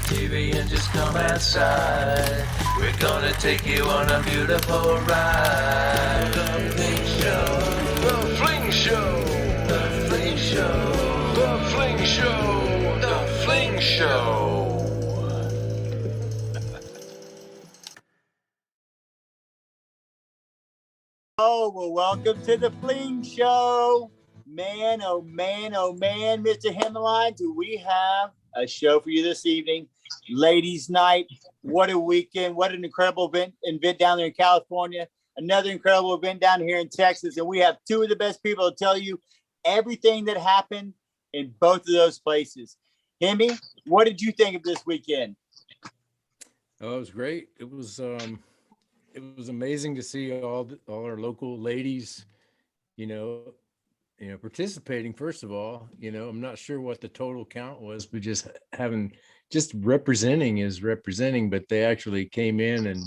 TV and just come outside. We're gonna take you on a beautiful ride. The Fling Show, the Fling Show, the Fling Show, the Fling Show, the Fling Show. Oh, well, welcome to the Fling Show. Man, oh man, oh man, Mr. Himmeline, do we have a show for you this evening? Ladies' night. What a weekend. What an incredible event down there in California. Another incredible event down here in Texas. And we have two of the best people to tell you everything that happened in both of those places. Himmy, what did you think of this weekend? Oh, it was great. It was amazing to see all our local ladies, participating. First of all, I'm not sure what the total count was, but just representing is representing, but they actually came in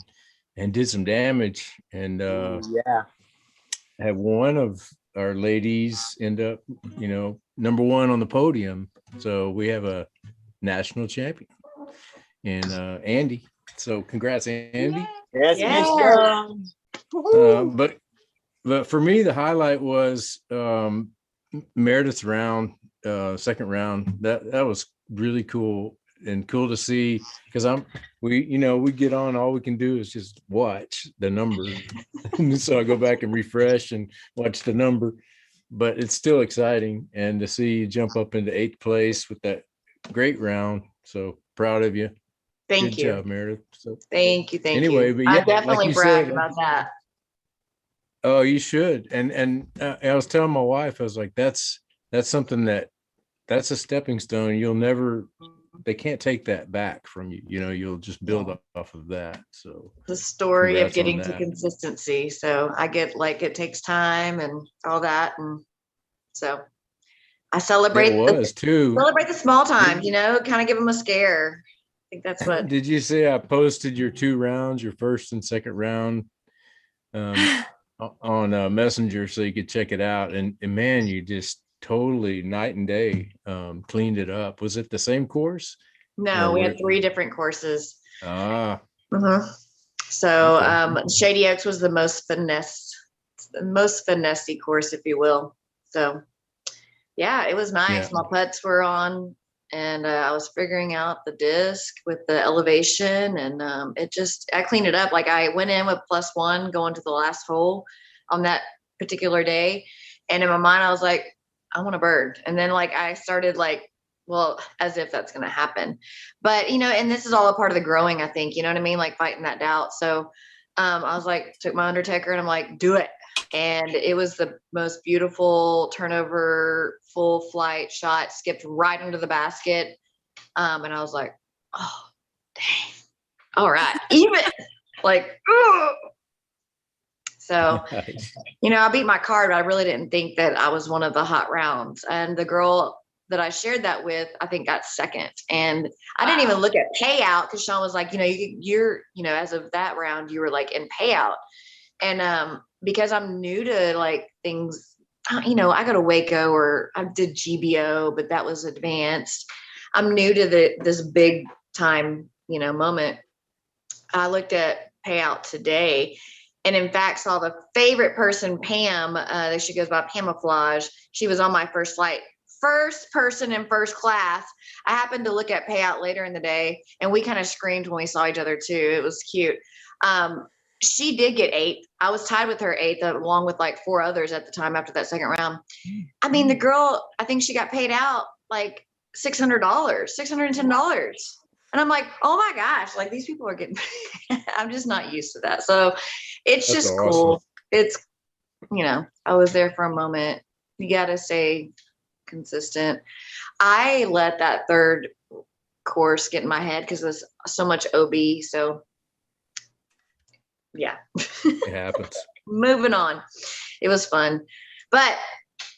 and did some damage, and had one of our ladies end up, number one on the podium. So we have a national champion and Andi. So congrats, Andi. Yes, Yeah. But for me, the highlight was Meridith's round, second round. That was really cool and cool to see, because we get on, all we can do is just watch the number. So I go back and refresh and watch the number, but it's still exciting, and to see you jump up into 8th place with that great round. So proud of you. Thank you. Good job, Meridith. So, Thank you. anyway, but I yeah, definitely like you brag said, about that. Oh, you should. And I was telling my wife, I was like, that's something that's a stepping stone. They can't take that back from you. You'll just build off of that. So The story of congrats on getting to that. consistency. So I get it takes time and all that. And so I celebrate celebrate the small times, kind of give them a scare. I think that's what. Did you say I posted your 2 rounds, your first and second round, on Messenger, so you could check it out? And man, you just totally night and day cleaned it up. Was it the same course? No, we had 3 different courses. Ah. So Okay. Shady Oaks was the most finessey course, if you will. So yeah, it was nice. Yeah. My putts were on, and I was figuring out the disc with the elevation, and I cleaned it up. Like, I went in with +1 going to the last hole on that particular day, and in my mind I was like, I want a bird. And then I started well, as if that's going to happen, but and this is all a part of the growing, I think, you know what I mean? Like, fighting that doubt. So I was took my Undertaker, and I'm like, do it. And it was the most beautiful turnover, full flight shot, skipped right into the basket. And I was like, oh, dang. All right. Even ugh. So, I beat my card, but I really didn't think that I was one of the hot rounds. And the girl that I shared that with, I think, got second. And I didn't even look at payout, because Sean was like, you're, as of that round, you were in payout. And because I'm new to things, I go to Waco, or I did GBO, but that was advanced. I'm new to this big time, moment. I looked at payout today, and in fact saw the favorite person, Pam. She goes by Pamouflage. She was on my first flight. First person in first class. I happened to look at payout later in the day, and we kind of screamed when we saw each other too. It was cute. She did get 8th. I was tied with her 8th, along with 4 others at the time after that second round. I mean, the girl, I think she got paid out $600, $610. And I'm like, oh my gosh, these people are getting I'm just not used to that. So it's That's just awesome. cool. It's, I was there for a moment. You got to stay consistent. I let that 3rd course get in my head because there's so much OB. So yeah, It happens. Moving on. It was fun, but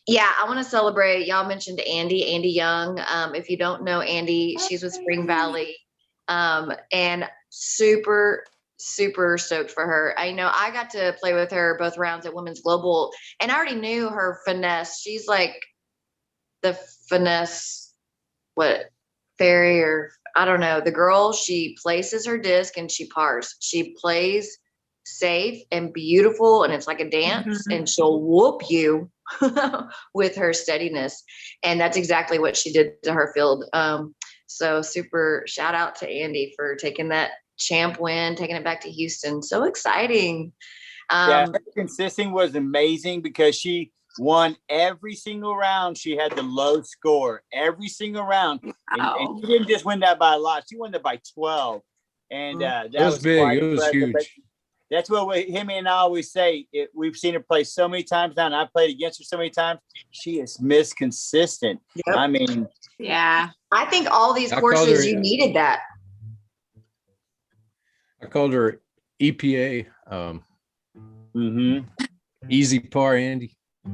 yeah, I want to celebrate. Y'all mentioned Andi Young. If you don't know Andi, she's with Spring Valley, and super stoked for her. I got to play with her both rounds at Women's Global, and I already knew her finesse. She's the finesse, fairy, or I don't know. The girl, she places her disc and she pars. She plays safe and beautiful, and it's like a dance, and she'll whoop you with her steadiness. And that's exactly what she did to her field. So super shout out to Andi for taking that champ win, taking it back to Houston. So exciting. Her consisting was amazing because she won every single round. She had the low score every single round. And she didn't just win that by a lot. She won that by 12. And that was big. It was huge. That's what him and I always say. We've seen her play so many times now, and I've played against her so many times. She is consistent. Yep. I mean, yeah. I think all these courses you needed that. I called her EPA. Easy par, Andi.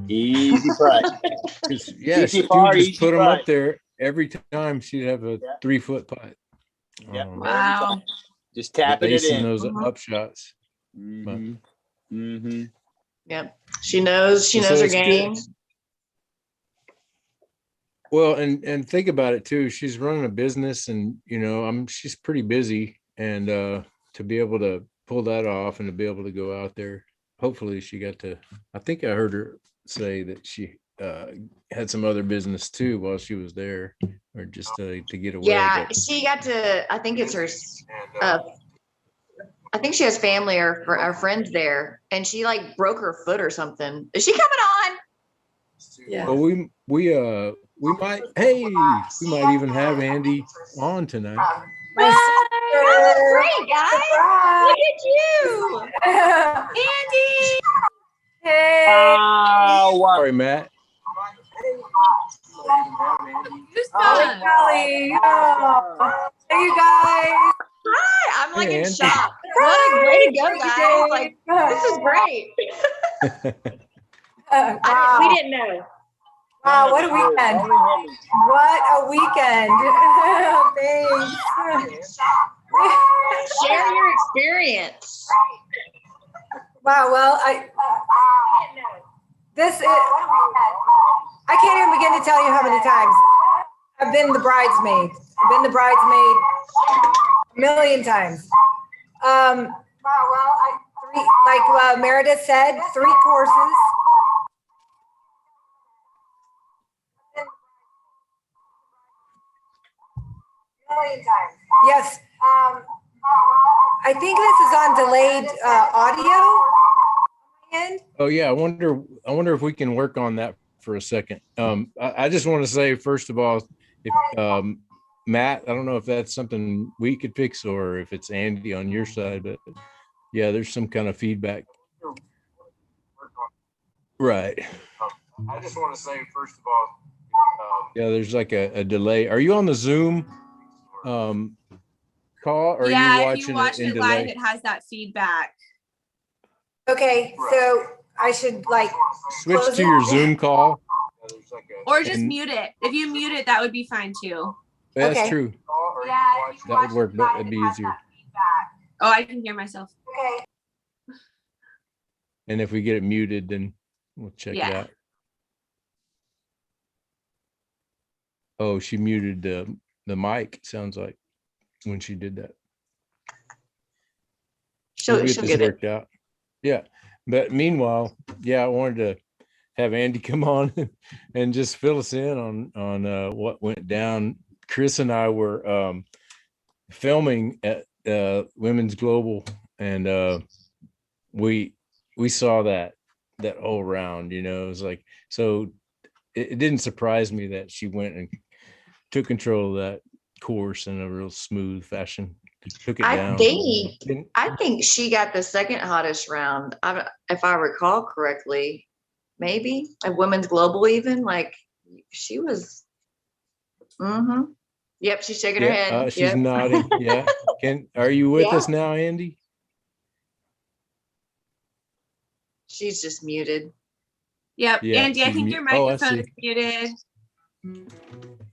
Easy par. Yeah, she would just put them up there every time. She'd have a 3-foot putt. Yeah. Wow. Just tapping it in. Those up shots. Yep. She knows her game. Good. Well, and think about it too. She's running a business, and she's pretty busy, and to be able to pull that off and to be able to go out there, hopefully she got to. I think I heard her say that she had some other business too while she was there, or just to get away. Yeah, she got to. I think it's her. I think she has family or friends there, and she like broke her foot or something. Is she coming on? Yeah. Well, we might. Hey, we might even have Andi on tonight. That was great, guys. Look at you, Andi. Hey. Oh, sorry, Matt. Kelly. Hey, you guys. Hi, I'm like in shock. What a way to go, guys. Like, this is great. Wow. We didn't know. Wow, what a weekend. What a weekend. Thanks. Share your experience. Wow, well, I can't even begin to tell you how many times I've been the bridesmaid. I've been the bridesmaid a million times. Wow, well, like Meridith said, 3 courses. Million times. Yes. I think this is on delayed audio. Oh yeah, I wonder if we can work on that for a second. I just want to say, first of all, if Matt, I don't know if that's something we could fix or if it's Andi on your side, but yeah, there's some kind of feedback. Right. I just want to say, first of all, yeah, there's like a delay. Are you on the Zoom call, or are you watching if you watch it live, it has that feedback. Okay, so I should like switch to your Zoom call, or just mute it. If you mute it, that would be fine too. That's okay. True. That would work, but it'd be easier. Oh, I can hear myself. Okay. And if we get it muted, then we'll check it out. Oh, she muted the mic, sounds like, when she did that. She'll get worked out. Yeah. But meanwhile, I wanted to have Andi come on and just fill us in on what went down. Chris and I were filming at Women's Global, and we saw that whole round, it was like, so it didn't surprise me that she went and took control of that course in a real smooth fashion. Took it down. I think she got the second hottest round, if I recall correctly. Maybe at Women's Global, even like she was. Yep, she's shaking her head. She's nodding. Yeah. Are you with us now, Andi? She's just muted. Yep, Andi, I think your microphone is muted.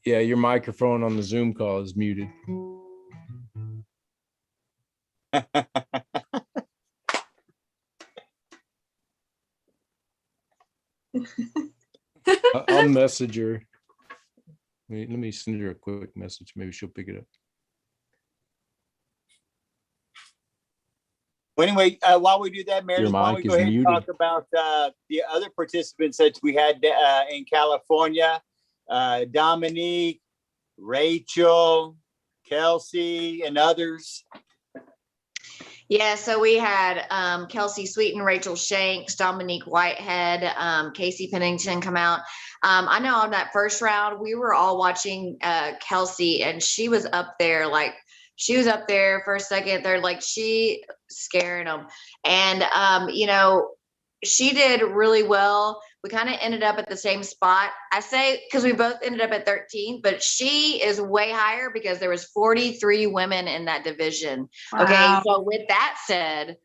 Yeah, your microphone on the Zoom call is muted. I'll message her. Let me send her a quick message. Maybe she'll pick it up. Well, anyway, while we do that, Meredith, why don't we mic go is ahead and muted. talk about the other participants that we had in California, Dominique, Rachel, Kelsey, and others. Yeah, so we had Kelsey Sweeten, Rachel Shanks, Dominique Whitehead, Casey Pennington come out. I know on that first round, we were all watching Kelsey, and she was up there, like she was up there for a second. They're like, she scaring them. And, she did really well. We kind of ended up at the same spot. I say, because we both ended up at 13, but she is way higher because there was 43 women in that division. Wow. Okay. So with that said,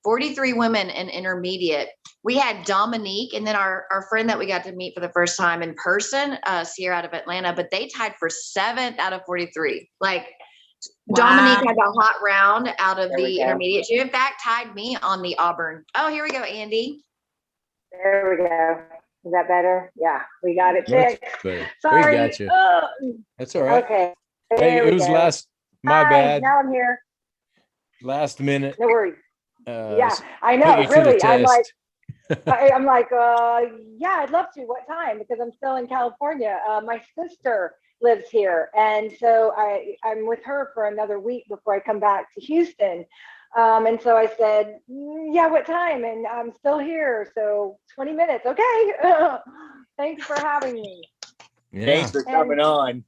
43 women in intermediate. We had Dominique and then our friend that we got to meet for the first time in person, Sierra out of Atlanta, but they tied for 7th out of 43. Like, Wow. Dominique had a hot round out of There we the go. intermediate. She, in fact, tied me on the Auburn. Oh, here we go, Andi. There we go. Is that better? Yeah, we got it Much fixed. better. Sorry. We got you. Oh, That's all right. okay. Hey, There it we was go. my Hi, bad. now I'm here. Last minute. No worries. Yeah, I put know. you to the Really, I'm like, test. I'm like, yeah, I'd love to. What time? Because I'm still in California. My sister lives here, and so I'm with her for another week before I come back to Houston. And so I said, yeah, what time? And I'm still here, so 20 minutes. Okay. Thanks for having me. Yeah. Thanks for coming on.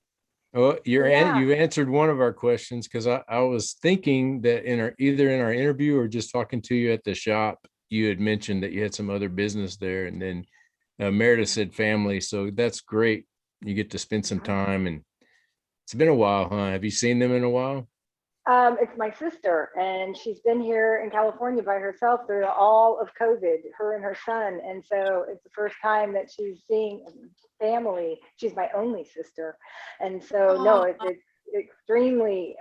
Well, you Yeah. answered one of our questions, because I was thinking that either in our interview or just talking to you at the shop, you had mentioned that you had some other business there, and then Meredith said family. So that's great. You get to spend some time, and it's been a while, huh? Have you seen them in a while? It's my sister, and she's been here in California by herself through all of COVID, her and her son. And so it's the first time that she's seeing family. She's my only sister. And so, no, it's extremely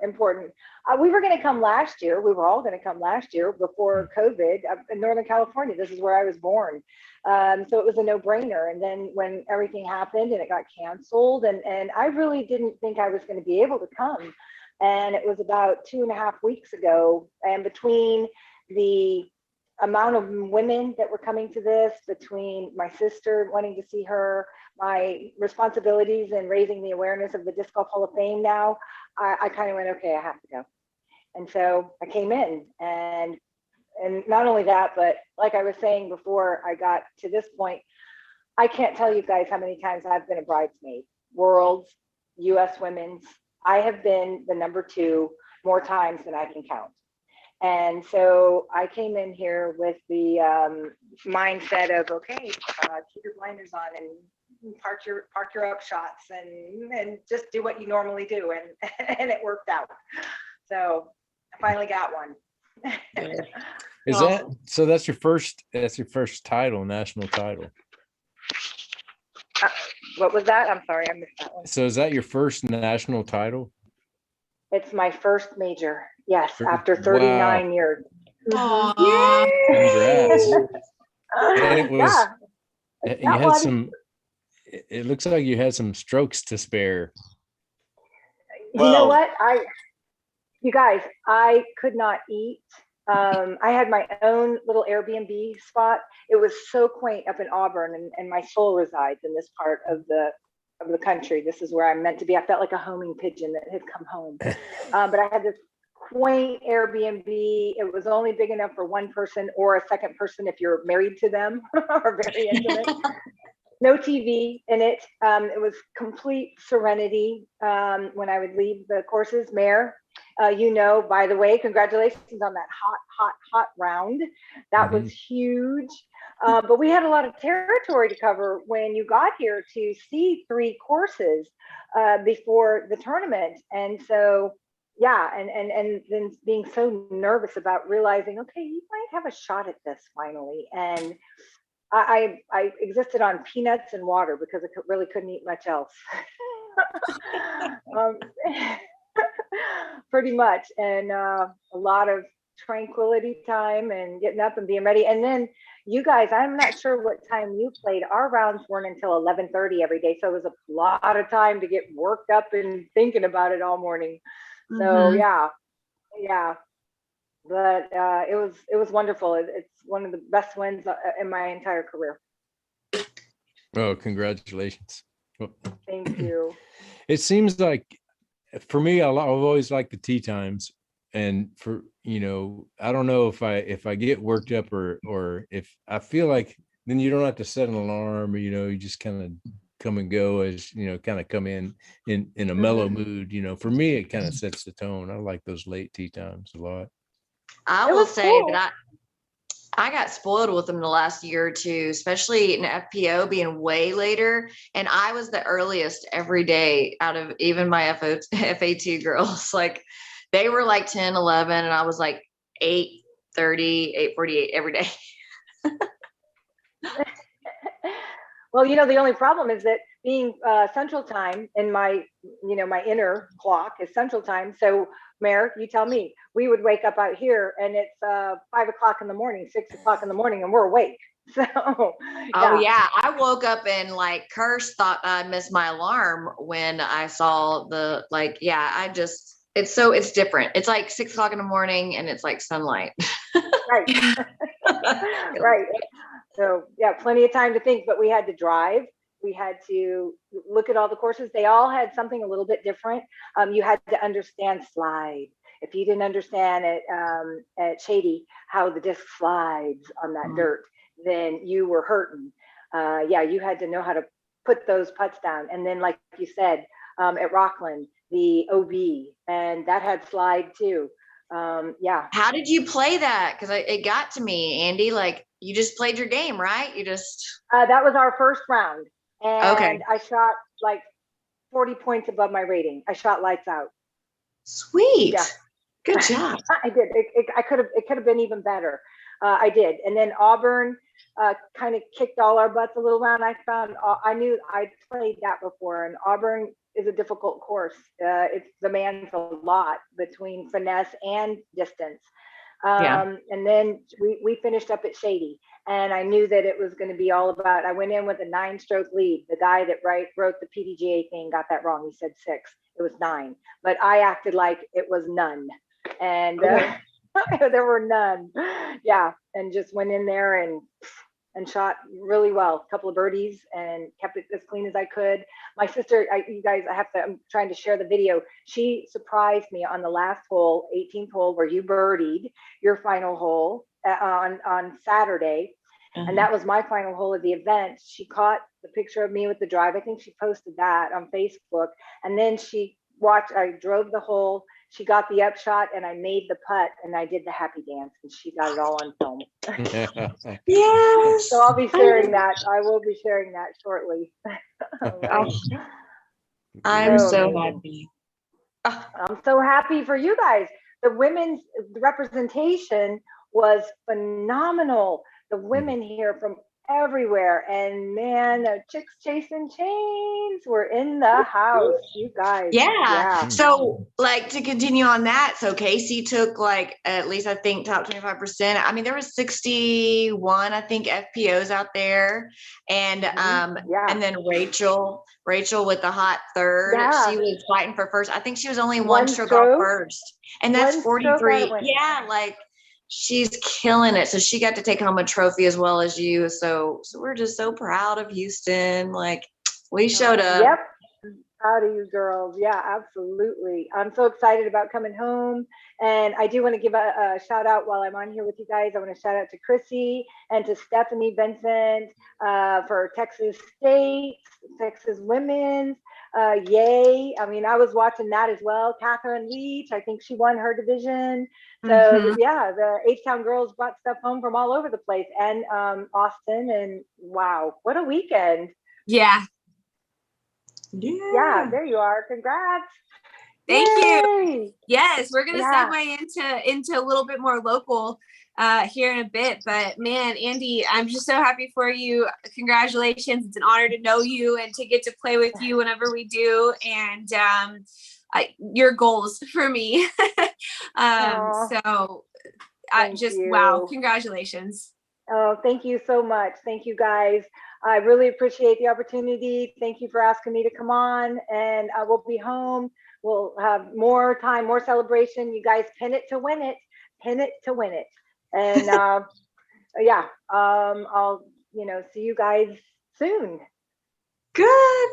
important. We were going to come last year. We were all going to come last year before COVID in Northern California. This is where I was born. So it was a no-brainer. And then when everything happened and it got canceled, and I really didn't think I was going to be able to come. And it was about 2.5 weeks ago. And between the amount of women that were coming to this, between my sister wanting to see her, my responsibilities in raising the awareness of the Disc Golf Hall of Fame now, I kind of went, okay, I have to go. And so I came in, and not only that, but like I was saying before I got to this point, I can't tell you guys how many times I've been a bridesmaid, Worlds, US Women's. I have been the number 2 more times than I can count. And so I came in here with the mindset of, okay, keep your blinders on and park your up shots and just do what you normally do. And it worked out. So I finally got one. Is that so? That's your first title, national title. What was that? I'm sorry, I missed that one. So is that your first national title? It's my first major. Yes, Wow. after 39 years. Aw. Congrats. And it was, Yeah, you had it looks like you had some strokes to spare. you know Well- what? You guys, I could not eat. I had my own little Airbnb spot. It was so quaint up in Auburn, and my soul resides in this part of the country. This is where I'm meant to be. I felt like a homing pigeon that had come home. But I had this quaint Airbnb. It was only big enough for one person or a second person if you're married to them or very intimate. No TV in it. It was complete serenity when I would leave the courses. Mayor, by the way, congratulations on that hot round. That was huge. But we had a lot of territory to cover when you got here to see 3 courses before the tournament. And so, yeah, and then being so nervous about realizing, okay, you might have a shot at this finally. And I existed on peanuts and water because I really couldn't eat much else. Pretty much. And a lot of tranquility time and getting up and being ready. And then, you guys, I'm not sure what time you played. Our rounds weren't until 11:30 every day. So it was a lot of time to get worked up and thinking about it all morning. So yeah. But it was wonderful. It's one of the best wins in my entire career. Oh, congratulations. Thank you. It seems like for me, I've always liked the tee times. And for, I don't know if I get worked up or if I feel like then you don't have to set an alarm, or, you just kind of come and go as, kind of come in a mellow mood. For me, it kind of sets the tone. I like those late tee times a lot. I will say that I got spoiled with them the last year or two, especially in FPO being way later. And I was the earliest every day out of even my FA2 girls. Like they were like 10, 11, and I was like 8:30, 8:48 every day. Well, the only problem is that being Central Time in my, my inner clock is Central Time. So, Mayor, you tell me, we would wake up out here and it's 5 o'clock in the morning, 6 o'clock in the morning, and we're awake. So, Oh yeah, I woke up and like cursed, thought I missed my alarm when I saw it's different. It's like 6 o'clock in the morning and it's like sunlight. Right. Right. So yeah, plenty of time to think, but we had to drive. We had to look at all the courses. They all had something a little bit different. You had to understand slide. If you didn't understand it at Shady, how the disc slides on that dirt, then you were hurting. You had to know how to put those putts down. And then, like you said, at Rockland, the OB, and that had slide too. How did you play that? Because it got to me, Andi. Like you just played your game, right? You just that was our first round, and okay. I shot like 40 points above my rating. I shot lights out. Sweet, yeah. Good job. I did. It could have been even better. I did, and then Auburn kind of kicked all our butts a little round. I knew I'd played that before, and Auburn is a difficult course. It demands a lot between finesse and distance. And then we finished up at Shady, and I knew that it was going to be all about. I went in with a 9-stroke lead. The guy that wrote the PDGA thing got that wrong. He said 6. It was 9, but I acted like it was none, and there were none. Yeah, and just went in there and shot really well, a couple of birdies, and kept it as clean as I could. My sister, I'm trying to share the video. She surprised me on the last hole, 18th hole, where you birdied your final hole on Saturday. And that was my final hole of the event. She caught the picture of me with the drive. I think she posted that on Facebook. And then I drove the hole. She got the upshot, and I made the putt, and I did the happy dance, and she got it all on film. Yes. So I'll be sharing that. I will be sharing that shortly. I'm so happy. I'm so happy for you guys. The women's representation was phenomenal. The women here from everywhere, and man, the chicks chasing chains were in the house. You guys. Yeah. So like to continue on that, so Casey took like at least I think top 25%. I mean, there was 61 I think FPOs out there, and and then Rachel with the hot third. She was fighting for first. I think she was only one stroke off first, and that's 43. Yeah, like she's killing it. So she got to take home a trophy as well as you. So we're just so proud of Houston. Like we showed up. Yep. Proud of you girls. Yeah, absolutely. I'm so excited about coming home. And I do want to give a shout out while I'm on here with you guys. I want to shout out to Krissie and to Stephanie Vincent for Texas State, Texas Women's. Yay. I mean, I was watching that as well. Catherine Leach, I think she won her division. So yeah, the H-Town girls brought stuff home from all over the place, and Austin, and wow, what a weekend. Yeah, there you are. Congrats. Thank Yay. you. Yes, we're gonna segue into a little bit more local here in a bit, but man, Andi, I'm just so happy for you. Congratulations. It's an honor to know you and to get to play with you whenever we do, and your goals for me. So I just wow, congratulations. Oh, thank you so much. Thank you, guys. I really appreciate the opportunity. Thank you for asking me to come on, and I will be home. We'll have more time, more celebration. You guys pin it to win it. Pin it to win it. And yeah, I'll see you guys soon. Good.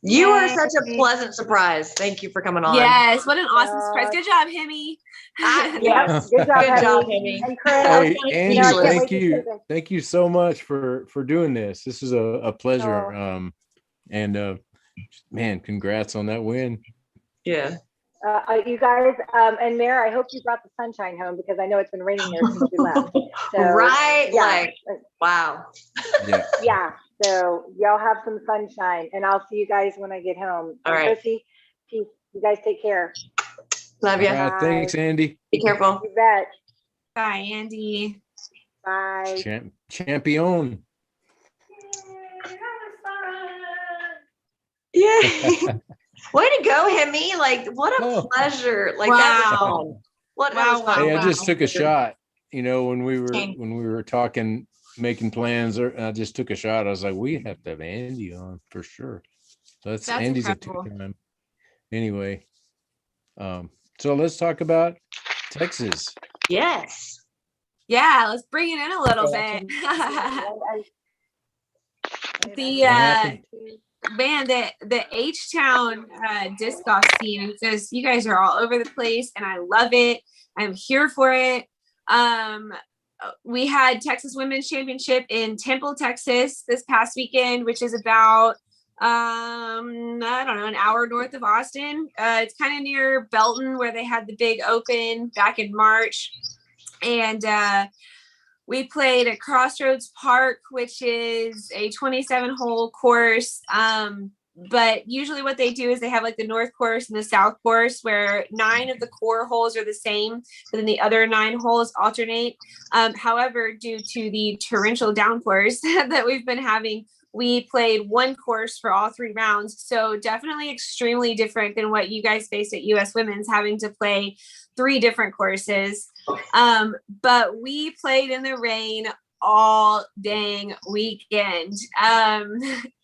You are Yay. such a pleasant surprise. Thank you for coming on. Yes, what an awesome surprise. Good job, Himmy. Yes, good job, Good job, Hemi. Hemi. And Chris. Hey, Thank Andy, you. I can't thank wait to see you. this. Thank you so much for doing this. This is a pleasure. Oh. And man, congrats on that win. Yeah. You guys, and Mayor, I hope you brought the sunshine home, because I know it's been raining there since we left. So, Right. yeah. Like, wow. Yeah. Yeah. So y'all have some sunshine, and I'll see you guys when I get home. All And right. Krissie, peace. You guys take care. Love you. All right, thanks, Andy. Be careful. You bet. Bye, Andy. Bye. Champion. Yeah. Way to go, Hemi. Like, what a Oh. pleasure. Like, that was Wow. fun. What Wow, was fun. Hey, I wow. just took a shot. When we Same. were talking, making plans, I just took a shot. I was like, we have to have Andy on for sure. So That's Andy's incredible. a two-time. Anyway, so let's talk about Texas. Yes. Yeah, let's bring it in a little bit. The What happened? man, the H-Town disc golf scene, just, you guys are all over the place, and I love it. I'm here for it. We had Texas Women's Championship in Temple, Texas this past weekend, which is about I don't know, an hour north of Austin. It's kind of near Belton, where they had the big open back in March. And we played at Crossroads Park, which is a 27-hole course. But usually what they do is they have like the north course and the south course, where 9 of the core holes are the same, but then the other 9 holes alternate. However, due to the torrential downpours that we've been having, we played one course for all 3 rounds. So definitely extremely different than what you guys faced at US Women's, having to play 3 different courses. But we played in the rain all dang weekend.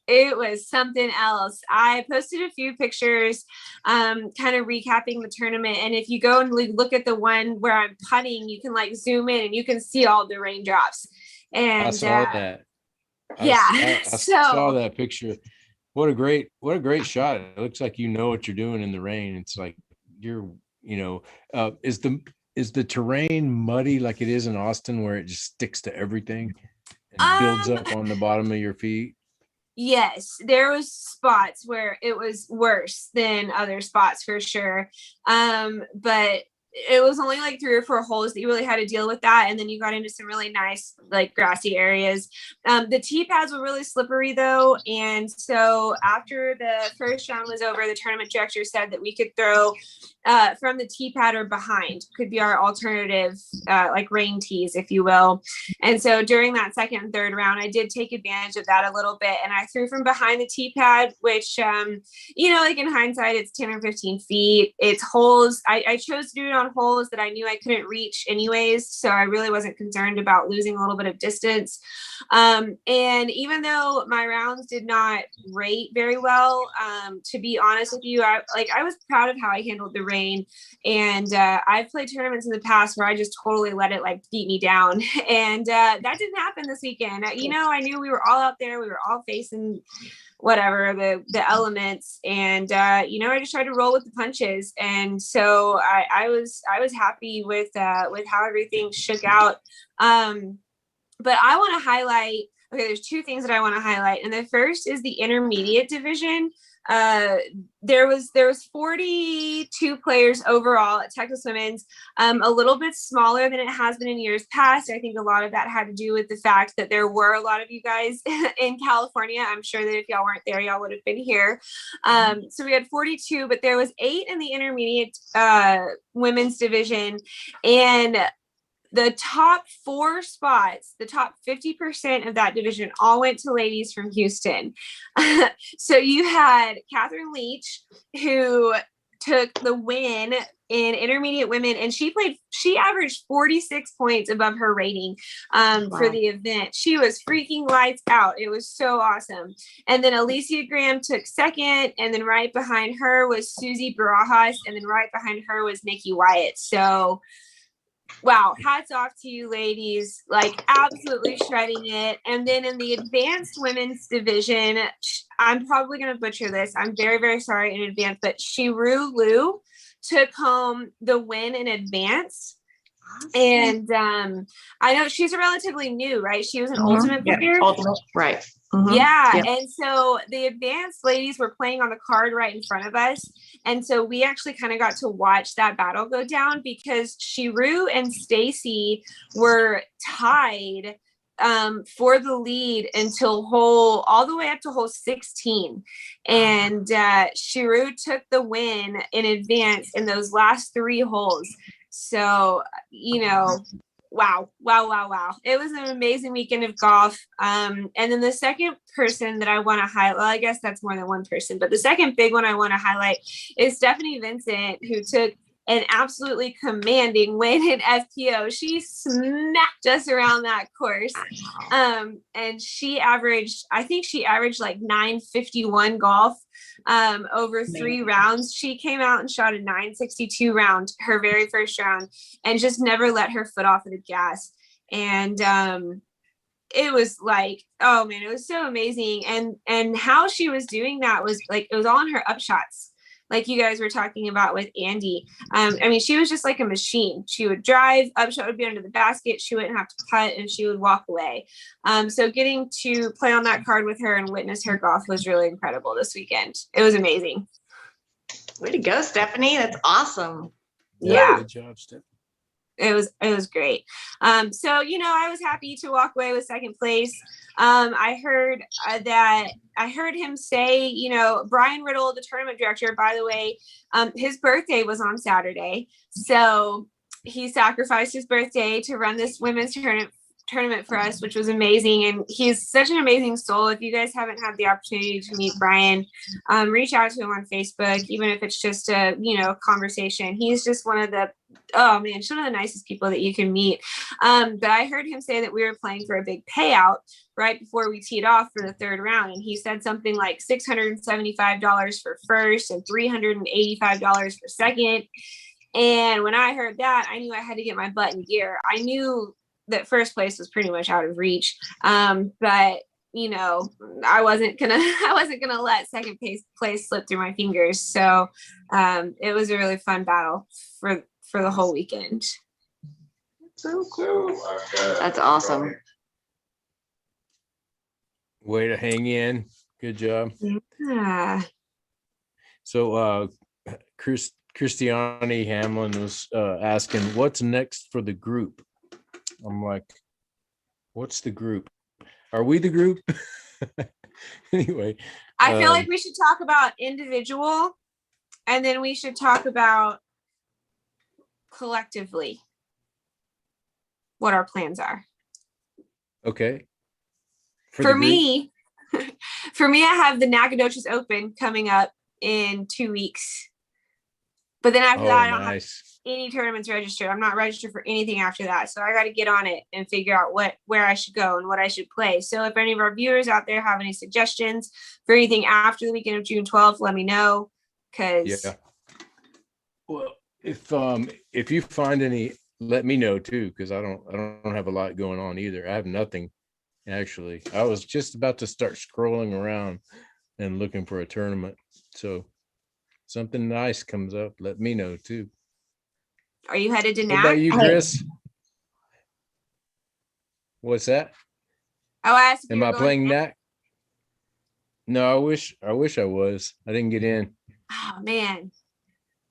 It was something else. I posted a few pictures, kind of recapping the tournament. And if you go and look at the one where I'm putting, you can like zoom in and you can see all the raindrops. And I saw that. I saw that picture. What a great shot. It looks like you know what you're doing in the rain. It's like is the terrain muddy like it is in Austin, where it just sticks to everything and builds up on the bottom of your feet? Yes, there was spots where it was worse than other spots for sure. But it was only like 3 or 4 holes that you really had to deal with that. And then you got into some really nice, like, grassy areas. The tee pads were really slippery though. And so after the first round was over, the tournament director said that we could throw from the tee pad or behind, could be our alternative, like rain tees, if you will. And so during that second and third round, I did take advantage of that a little bit. And I threw from behind the tee pad, which, like in hindsight, it's 10 or 15 feet. It's holes. I chose to do it on holes that I knew I couldn't reach anyways. So I really wasn't concerned about losing a little bit of distance. And even though my rounds did not rate very well, to be honest with you, I was proud of how I handled the rain. And I've played tournaments in the past where I just totally let it like beat me down. And that didn't happen this weekend. I knew we were all out there. We were all facing whatever the elements, and I just tried to roll with the punches. And so I was happy with how everything shook out. But I want to highlight, there's 2 things that I want to highlight. And the first is the intermediate division. There was 42 players overall at Texas Women's, a little bit smaller than it has been in years past. I think a lot of that had to do with the fact that there were a lot of you guys in California. I'm sure that if y'all weren't there, y'all would have been here. So we had 42, but there was 8 in the intermediate women's division, and the top 4 spots, the top 50% of that division, all went to ladies from Houston. So you had Catherine Leach, who took the win in intermediate women, and she averaged 46 points above her rating for the event. She was freaking lights out. It was so awesome. And then Alicia Graham took second, and then right behind her was Susie Barajas, and then right behind her was Nikki Wyatt. So wow, hats off to you ladies, like absolutely shredding it. And then in the advanced women's division, I'm probably going to butcher this. I'm very, very sorry in advance, but Shiru Liu took home the win in advance. And I know she's a relatively new, right? She was an ultimate player. Ultimate, right. Yeah. Yep. And so the advanced ladies were playing on the card right in front of us. And so we actually kind of got to watch that battle go down because Shiru and Stacy were tied for the lead until all the way up to hole 16. And Shiru took the win in advance in those last 3 holes. So, you know, wow. It was an amazing weekend of golf. And then the second person that I want to highlight, well, I guess that's more than one person, but the second big one I want to highlight is Stephanie Vincent, who took an absolutely commanding win in FPO. She smacked us around that course. And I think she averaged like 951 golf over 3 rounds. She came out and shot a 962 round, her very first round, and just never let her foot off of the gas. And it was like, oh man, it was so amazing. And how she was doing that was like, it was all in her upshots. Like you guys were talking about with Andi. I mean, she was just like a machine. She would drive, upshot would be under the basket. She wouldn't have to putt and she would walk away. So getting to play on that card with her and witness her golf was really incredible this weekend. It was amazing. Way to go, Stephanie. That's awesome. Yeah. Good job, Steph. It was great. So, you know, I was happy to walk away with second place. I heard him say, you know, Brian Riddle, the tournament director, by the way, his birthday was on Saturday. So he sacrificed his birthday to run this women's tournament for us, which was amazing. And he's such an amazing soul. If you guys haven't had the opportunity to meet Brian, reach out to him on Facebook, even if it's just a, you know, conversation. He's just one of the nicest people that you can meet. But I heard him say that we were playing for a big payout right before we teed off for the 3rd round. And he said something like $675 for first and $385 for second. And when I heard that, I knew I had to get my butt in gear. I knew that first place was pretty much out of reach. But you know, I wasn't gonna let second place slip through my fingers. So it was a really fun battle for the whole weekend. So cool. That's awesome. Way to hang in. Good job. Yeah. So Christiane Hamlin was asking, what's next for the group? I'm like, what's the group? Are we the group? Anyway. I feel like we should talk about individual, and then we should talk about collectively what our plans are. Okay. For me, I have the Nacogdoches Open coming up in 2 weeks. But then after that, I don't have any tournaments registered. I'm not registered for anything after that. So I got to get on it and figure out where I should go and what I should play. So if any of our viewers out there have any suggestions for anything after the weekend of June 12th, let me know. Yeah. Well, if you find any, let me know too, because I don't have a lot going on either. I have nothing actually. I was just about to start scrolling around and looking for a tournament. So something nice comes up, let me know too. Are you headed to What NAC? about you, Chris? What's that? Oh, I asked. Am I playing NAC? No, I wish I was. I didn't get in. Oh man,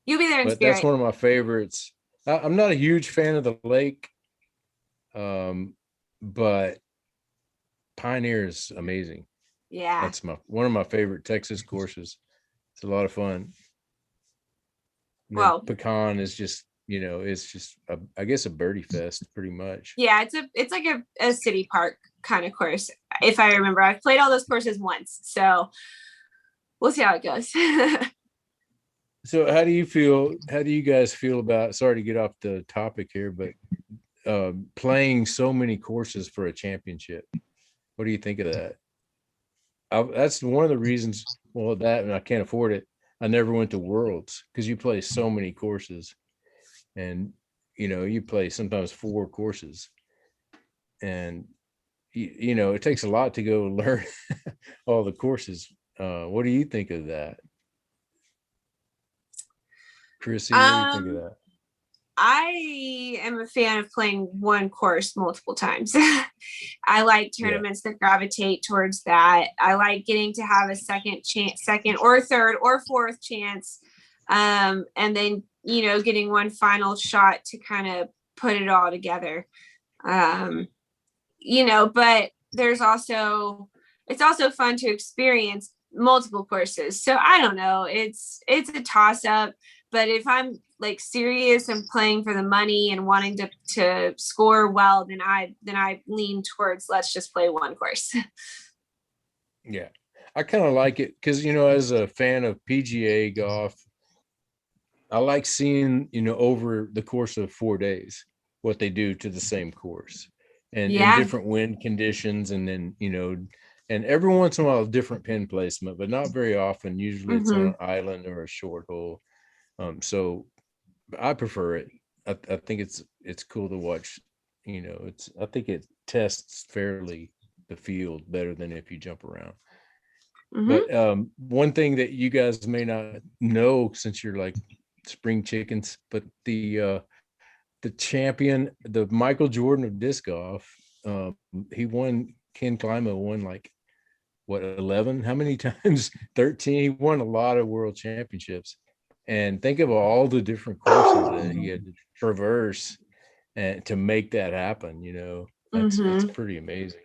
you'll be there in But spirit. that's one of my favorites. I'm not a huge fan of the lake, but Pioneer is amazing. Yeah, That's one of my favorite Texas courses. It's a lot of fun. And well, Pecan is just, you know, it's just I guess a birdie fest pretty much. yeah, it's like a city park kind of course, if I remember. I've played all those courses once, so we'll see how it goes. So how do you feel? How do you guys feel about? Sorry to get off the topic here, but playing so many courses for a championship. What do you think of that? That's one of the reasons. Well, that and I can't afford it. I never went to Worlds because you play so many courses, and you play sometimes 4 courses, and it takes a lot to go learn all the courses. What do you think of that? Krissie, what do you think of that? I am a fan of playing one course multiple times. I like tournaments that gravitate towards that. I like getting to have a second or third or fourth chance. And then, getting one final shot to kind of put it all together. But it's also fun to experience multiple courses. So I don't know, it's a toss up, but if I'm like serious and playing for the money and wanting to score well, then I lean towards let's just play one course. Yeah, I kind of like it because as a fan of PGA golf, I like seeing over the course of 4 days what they do to the same course and in different wind conditions, and then and every once in a while different pin placement, but not very often. Usually it's on an island or a short hole. So I prefer it. I think it's cool to watch. I think it tests fairly the field better than if you jump around. But one thing that you guys may not know, since you're like spring chickens, but the champion, the Michael Jordan of disc golf, he won. Ken Klima won like what, 11? How many times? 13. He won a lot of world championships. And think of all the different courses that he had to traverse and to make that happen. It's pretty amazing.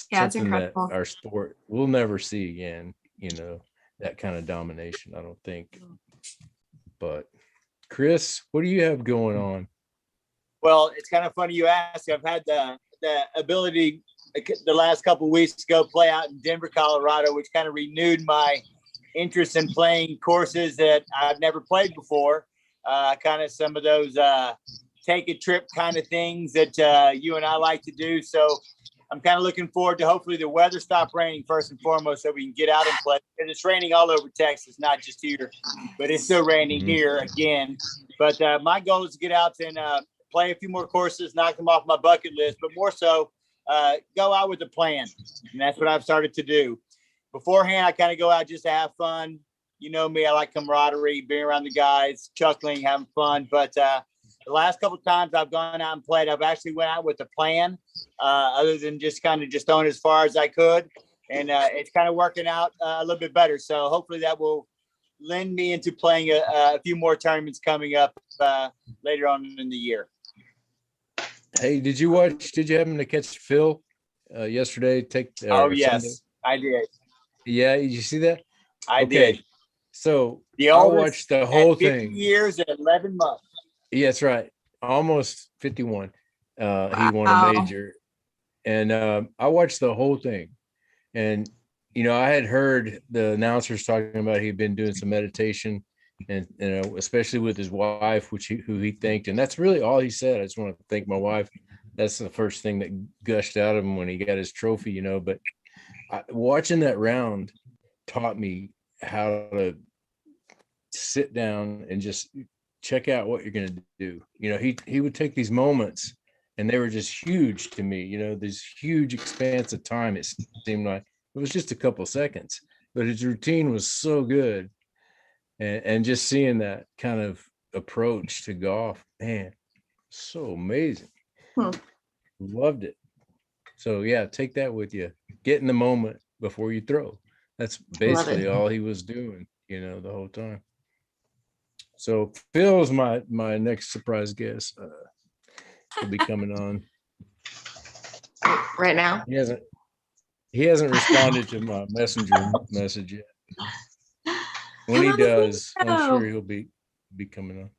Yeah, it's Something that incredible. our sport will never see again. That kind of domination, I don't think. But Chris, what do you have going on? Well, it's kind of funny you ask. I've had the ability the last couple of weeks to go play out in Denver, Colorado, which kind of renewed my interest in playing courses that I've never played before. Kind of some of those take a trip kind of things that you and I like to do. So I'm kind of looking forward to hopefully the weather stop raining first and foremost, so we can get out and play. And it's raining all over Texas, not just here, but it's still raining here again. But my goal is to get out and play a few more courses, knock them off my bucket list, but more so go out with a plan. And that's what I've started to do. Beforehand, I kind of go out just to have fun. You know me, I like camaraderie, being around the guys, chuckling, having fun. But the last couple of times I've gone out and played, I've actually went out with a plan, other than just kind of just throwing as far as I could. And it's kind of working out a little bit better. So hopefully that will lend me into playing a few more tournaments coming up later on in the year. Hey, did you happen to catch Phil yesterday? Yes, Sunday? I did. Yeah, did you see that? I did. So I watched the whole 50 thing. years and 11 months. Yeah, that's right. Almost 51. He won a major. And I watched the whole thing. And, I had heard the announcers talking about he'd been doing some meditation, and especially with his wife, who he thanked. And that's really all he said. I just want to thank my wife. That's the first thing that gushed out of him when he got his trophy, But watching that round taught me how to sit down and just check out what you're going to do. He would take these moments, and they were just huge to me. This huge expanse of time. It seemed like it was just a couple seconds, but his routine was so good. And just seeing that kind of approach to golf, man, so amazing. Loved it. So yeah, take that with you. Get in the moment before you throw. That's basically all he was doing, the whole time. So Phil is my next surprise guest. He'll be coming on right now. He hasn't responded to my messenger message yet. When he does, I'm sure he'll be coming on.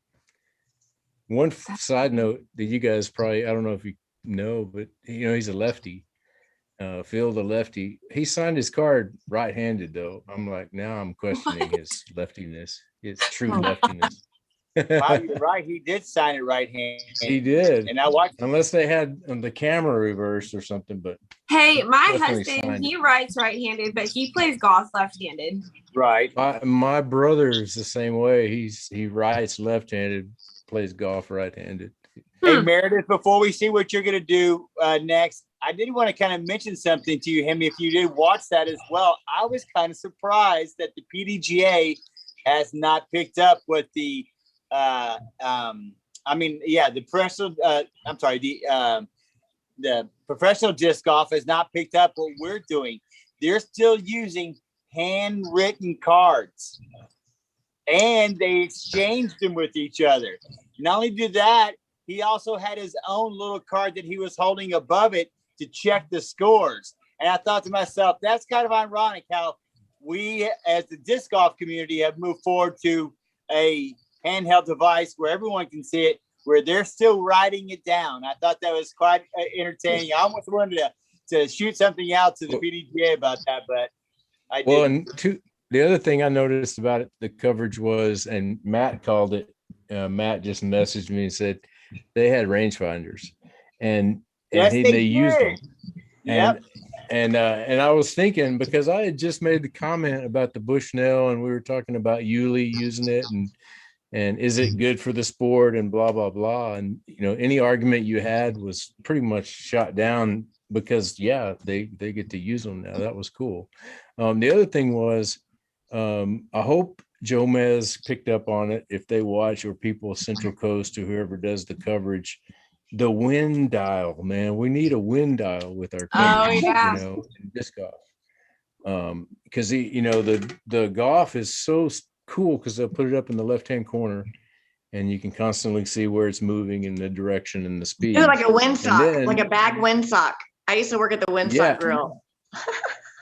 One side note that you guys probably, I don't know if you know, but he's a lefty. Phil the lefty. He signed his card right-handed though. I'm like, now I'm questioning his leftiness. It's true leftiness. Wow, you're right. He did sign it right-handed. He did. And I watched. Unless they had the camera reversed or something, but Hey, my Definitely husband, signed he writes right-handed, but he plays golf left-handed. Right. my brother is the same way. He writes left-handed, plays golf right-handed. Hey, Meredith, before we see what you're going to do next, I did want to kind of mention something to you, Hemi, if you did watch that as well. I was kind of surprised that the PDGA has not picked up what the, the professional disc golf has not picked up what we're doing. They're still using handwritten cards, and they exchanged them with each other. Not only did that, he also had his own little card that he was holding above it to check the scores. And I thought to myself, that's kind of ironic how we, as the disc golf community, have moved forward to a handheld device where everyone can see it, where they're still writing it down. I thought that was quite entertaining. I almost wanted to shoot something out to the PDGA about that, but I didn't. Well, and the other thing I noticed about it, the coverage was, and Matt called it, Matt just messaged me and said they had rangefinders, and Yes, they they used them. Yep. And I was thinking, because I had just made the comment about the Bushnell, and we were talking about Yuli using it, and is it good for the sport, and blah blah blah, and any argument you had was pretty much shot down, because they get to use them now. That was cool. The other thing was, I hope Jomez picked up on it, if they watch, or people Central Coast or whoever does the coverage. The wind dial, man, we need a wind dial with our coverage, in disc golf. Because the golf is so cool, because they'll put it up in the left-hand corner, and you can constantly see where it's moving in the direction and the speed. It's like a windsock, then, like a bag windsock. I used to work at the windsock grill.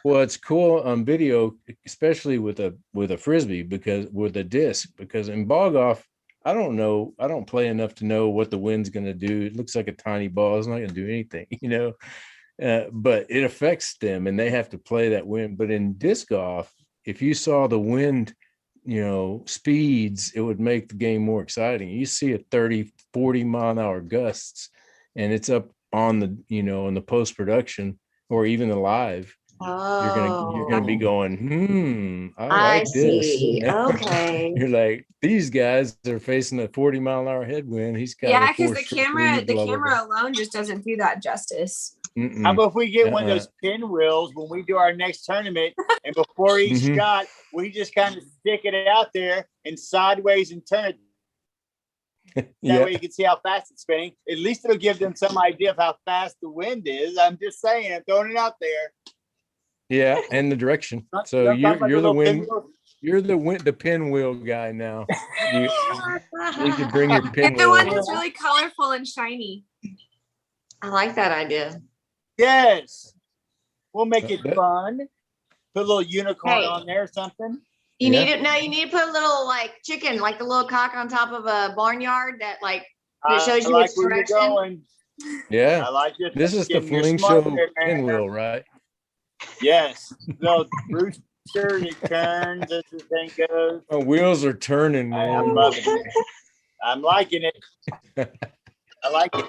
Well, it's cool on video, especially with a frisbee, because with a disc, because in ball golf, I don't know. I don't play enough to know what the wind's going to do. It looks like a tiny ball. It's not going to do anything, but it affects them, and they have to play that wind. But in disc golf, if you saw the wind, speeds, it would make the game more exciting. You see a 30, 40 mile an hour gusts, and it's up on the, in the post-production or even the live. You're gonna be going, I like see. this. Okay. You're like, these guys are facing a 40 mile an hour headwind. He's got because the camera alone just doesn't do that justice. How about if we get one of those pinwheels when we do our next tournament, and before each shot, we just kind of stick it out there and sideways and turn it. That way you can see how fast it's spinning. At least it'll give them some idea of how fast the wind is. I'm just saying, I'm throwing it out there. Yeah, and the direction. So you're the wind. You're the pinwheel guy now. You can bring your pinwheel. Get the one that's really colorful and shiny. I like that idea. Yes, we'll make it fun. Put a little unicorn on there or something. You need it. No, you need to put a little chicken, like the little cock on top of a barnyard that that shows you its direction. Yeah, I like it. This is the Fling Show pinwheel, right? Yes. No, rooster, it turns as the thing goes. My wheels are turning, man. I'm loving it. I'm liking it. I like it.